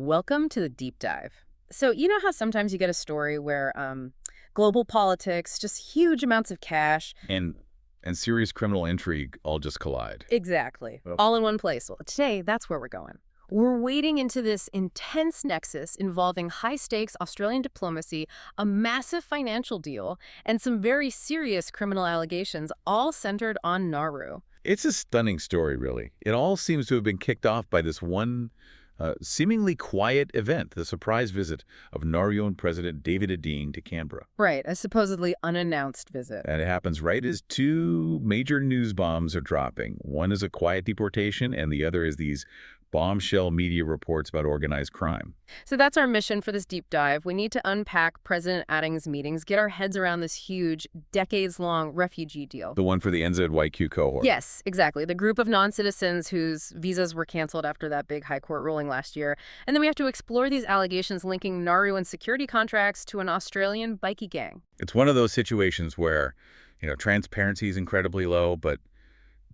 Welcome to the deep dive. So, you know how sometimes you get a story where global politics, just huge amounts of cash. And serious criminal intrigue all just collide. Exactly. Well, All in one place. Well, today, that's where we're going. We're wading into this intense nexus involving high-stakes Australian diplomacy, a massive financial deal, and some very serious criminal allegations, all centered on Nauru. it's a stunning story, really. It all seems to have been kicked off by this one seemingly quiet event, the surprise visit of Nauruan President David Adeang to Canberra. Right, a supposedly unannounced visit. And it happens right as two major news bombs are dropping. One is a quiet deportation, and the other is these bombshell media reports about organized crime. So that's our mission for this deep dive. We need to unpack President Adeang's meetings, get our heads around this huge, decades-long refugee deal. The one for the NZYQ cohort. Yes, exactly. The group of non-citizens whose visas were canceled after that big high court ruling last year. And then we have to explore these allegations linking Nauruan security contracts to an Australian bikie gang. It's one of those situations where, transparency is incredibly low, but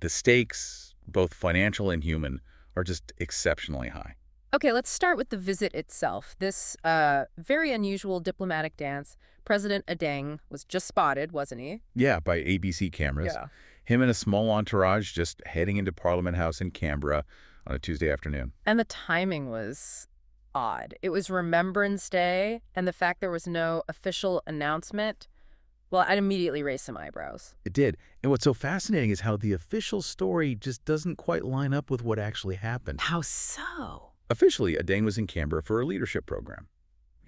the stakes, both financial and human, are just exceptionally high. Okay, let's start with the visit itself. This very unusual diplomatic dance. President Adeang was just spotted, wasn't he? Yeah, by ABC cameras. Yeah. Him and a small entourage just heading into Parliament House in Canberra on a Tuesday afternoon. And the timing was odd. It was Remembrance Day, and the fact there was no official announcement, well, I'd immediately raise some eyebrows. It did. And what's so fascinating is how the official story just doesn't quite line up with what actually happened. How so? Officially, Adeang was in Canberra for a leadership program,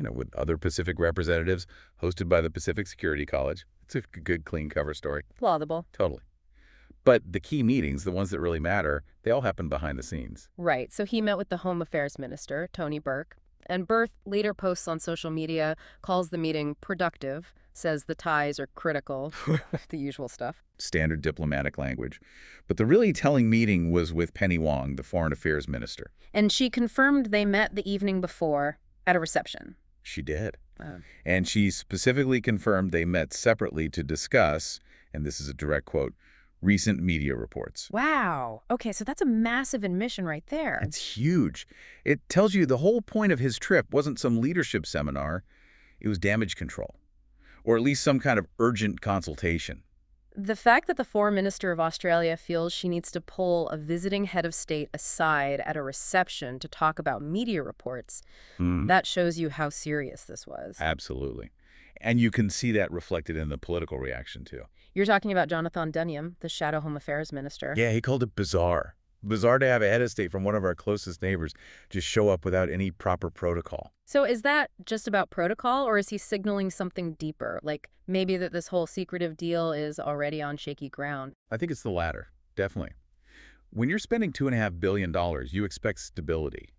with other Pacific representatives, hosted by the Pacific Security College. It's a good, clean cover story. Plausible. Totally. But the key meetings, the ones that really matter, they all happen behind the scenes. Right. So he met with the Home Affairs Minister, Tony Burke. And Burke later posts on social media, calls the meeting productive, says the ties are critical, the usual stuff. Standard diplomatic language. But the really telling meeting was with Penny Wong, the Foreign Affairs Minister. And she confirmed they met the evening before at a reception. She did. Oh. And she specifically confirmed they met separately to discuss, and this is a direct quote, recent media reports. Wow. Okay, so that's a massive admission right there. It's huge. It tells you the whole point of his trip wasn't some leadership seminar. It was damage control, or at least some kind of urgent consultation. The fact that the Foreign Minister of Australia feels she needs to pull a visiting head of state aside at a reception to talk about media reports, that shows you how serious this was. Absolutely. And you can see that reflected in the political reaction, too. You're talking about Jonathan Duniam, the Shadow Home Affairs Minister. Yeah, he called it bizarre. Bizarre to have a head of state from one of our closest neighbors just show up without any proper protocol. So is that just about protocol, or is he signaling something deeper? Like maybe that this whole secretive deal is already on shaky ground? I think it's the latter, definitely. When you're spending $2.5 billion, you expect stability.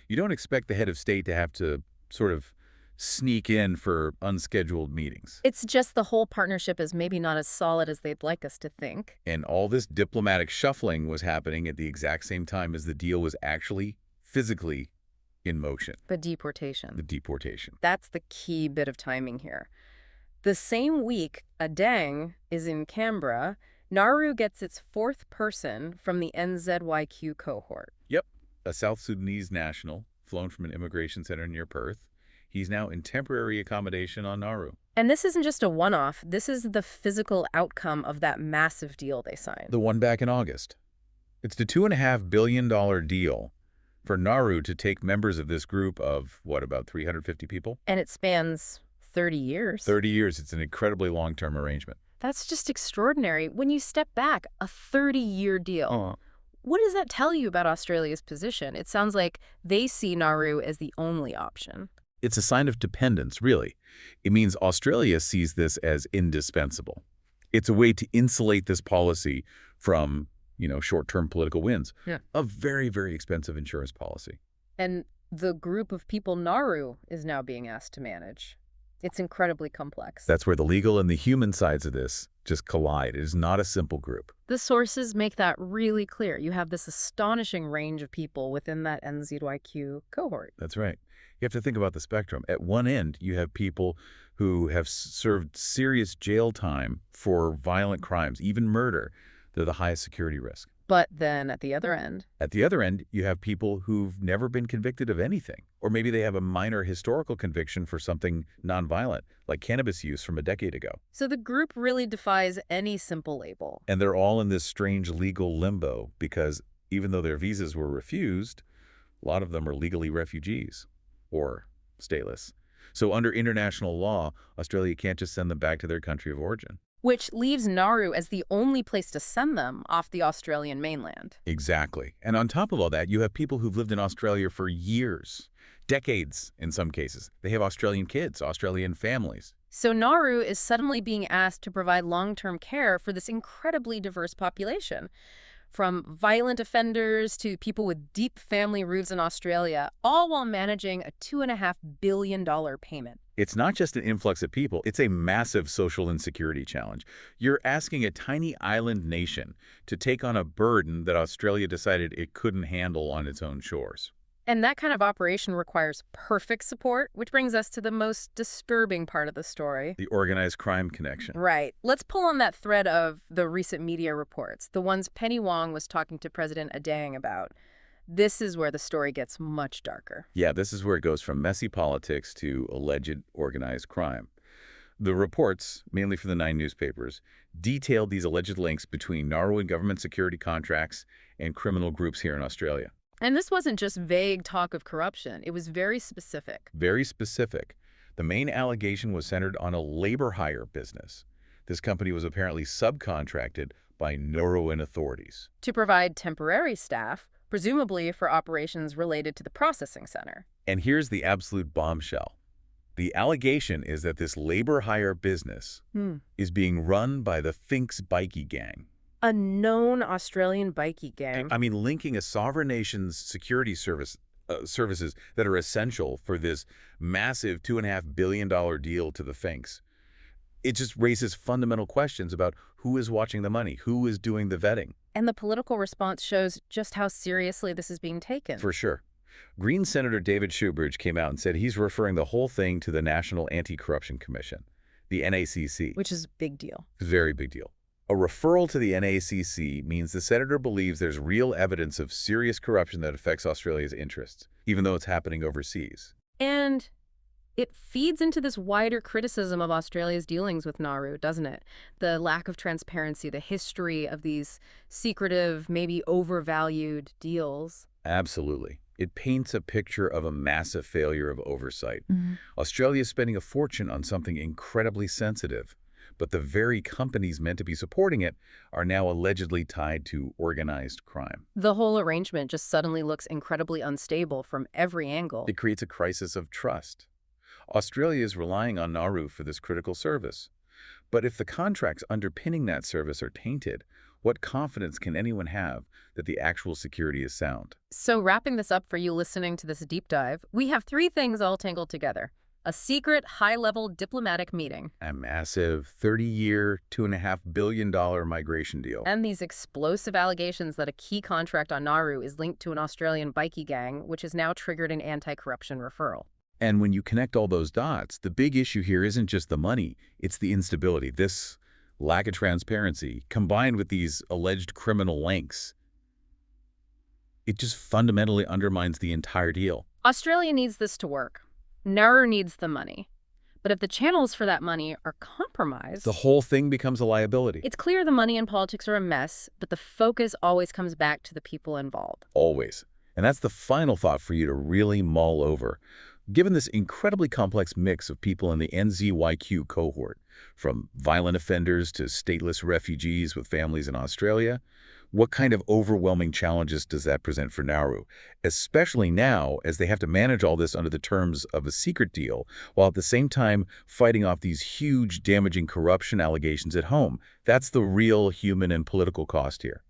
You don't expect the head of state to have to sort of sneak in for unscheduled meetings. It's just the whole partnership is maybe not as solid as they'd like us to think. And all this diplomatic shuffling was happening at the exact same time as the deal was actually physically in motion. The deportation. The deportation. That's the key bit of timing here. The same week Adeang is in Canberra, Nauru gets its fourth person from the NZYQ cohort. Yep, a South Sudanese national flown from an immigration center near Perth. He's now in temporary accommodation on Nauru. And this isn't just a one-off. This is the physical outcome of that massive deal they signed. The one back in August. It's the $2.5 billion deal for Nauru to take members of this group of, about 350 people? And it spans 30 years. 30 years. It's an incredibly long-term arrangement. That's just extraordinary. When you step back, a 30-year deal. What does that tell you about Australia's position? It sounds like they see Nauru as the only option. It's a sign of dependence, really. It means Australia sees this as indispensable. It's a way to insulate this policy from, short-term political wins. Yeah. A very, very expensive insurance policy. And the group of people Nauru is now being asked to manage. It's incredibly complex. That's where the legal and the human sides of this just collide. It is not a simple group. The sources make that really clear. You have this astonishing range of people within that NZYQ cohort. That's right. You have to think about the spectrum. At one end, you have people who have served serious jail time for violent crimes, even murder. They're the highest security risk. But then at the other end? At the other end, you have people who've never been convicted of anything. Or maybe they have a minor historical conviction for something nonviolent, like cannabis use from a decade ago. So the group really defies any simple label. And they're all in this strange legal limbo because even though their visas were refused, a lot of them are legally refugees or stateless. So under international law, Australia can't just send them back to their country of origin. Which leaves Nauru as the only place to send them off the Australian mainland. Exactly. And on top of all that, you have people who've lived in Australia for years, decades in some cases. They have Australian kids, Australian families. So Nauru is suddenly being asked to provide long-term care for this incredibly diverse population. From violent offenders to people with deep family roots in Australia, all while managing a $2.5 billion payment. It's not just an influx of people, it's a massive social insecurity challenge. You're asking a tiny island nation to take on a burden that Australia decided it couldn't handle on its own shores. And that kind of operation requires perfect support, which brings us to the most disturbing part of the story. The organized crime connection. Right. Let's pull on that thread of the recent media reports, the ones Penny Wong was talking to President Adeang about. This is where the story gets much darker. Yeah, this is where it goes from messy politics to alleged organized crime. The reports, mainly from the 9 newspapers, detailed these alleged links between Nauruan government security contracts and criminal groups here in Australia. And this wasn't just vague talk of corruption. It was very specific. Very specific. The main allegation was centered on a labor hire business. This company was apparently subcontracted by Nauruan authorities. To provide temporary staff, presumably for operations related to the processing center. And here's the absolute bombshell. The allegation is that this labor hire business is being run by the Bikie gang. A known Australian bikie gang. I mean, linking a sovereign nation's security services that are essential for this massive $2.5 billion deal to the Finks. It just raises fundamental questions about who is watching the money, who is doing the vetting. And the political response shows just how seriously this is being taken. For sure. Green Senator David Adeang came out and said he's referring the whole thing to the National Anti-Corruption Commission, the NACC. Which is a big deal. Very big deal. A referral to the NACC means the senator believes there's real evidence of serious corruption that affects Australia's interests, even though it's happening overseas. And it feeds into this wider criticism of Australia's dealings with Nauru, doesn't it? The lack of transparency, the history of these secretive, maybe overvalued deals. Absolutely. It paints a picture of a massive failure of oversight. Australia is spending a fortune on something incredibly sensitive, but the very companies meant to be supporting it are now allegedly tied to organized crime. The whole arrangement just suddenly looks incredibly unstable from every angle. It creates a crisis of trust. Australia is relying on Nauru for this critical service. But if the contracts underpinning that service are tainted, what confidence can anyone have that the actual security is sound? So wrapping this up for you listening to this deep dive, we have 3 things all tangled together. A secret, high-level diplomatic meeting. A massive 30-year, $2.5 billion migration deal. And these explosive allegations that a key contract on Nauru is linked to an Australian bikie gang, which has now triggered an anti-corruption referral. And when you connect all those dots, the big issue here isn't just the money, it's the instability. This lack of transparency, combined with these alleged criminal links, it just fundamentally undermines the entire deal. Australia needs this to work. Nauru needs the money. But if the channels for that money are compromised, the whole thing becomes a liability. It's clear the money and politics are a mess, but the focus always comes back to the people involved. Always. And that's the final thought for you to really mull over. Given this incredibly complex mix of people in the NZYQ cohort, from violent offenders to stateless refugees with families in Australia, what kind of overwhelming challenges does that present for Nauru, especially now as they have to manage all this under the terms of a secret deal, while at the same time fighting off these huge damaging corruption allegations at home? That's the real human and political cost here.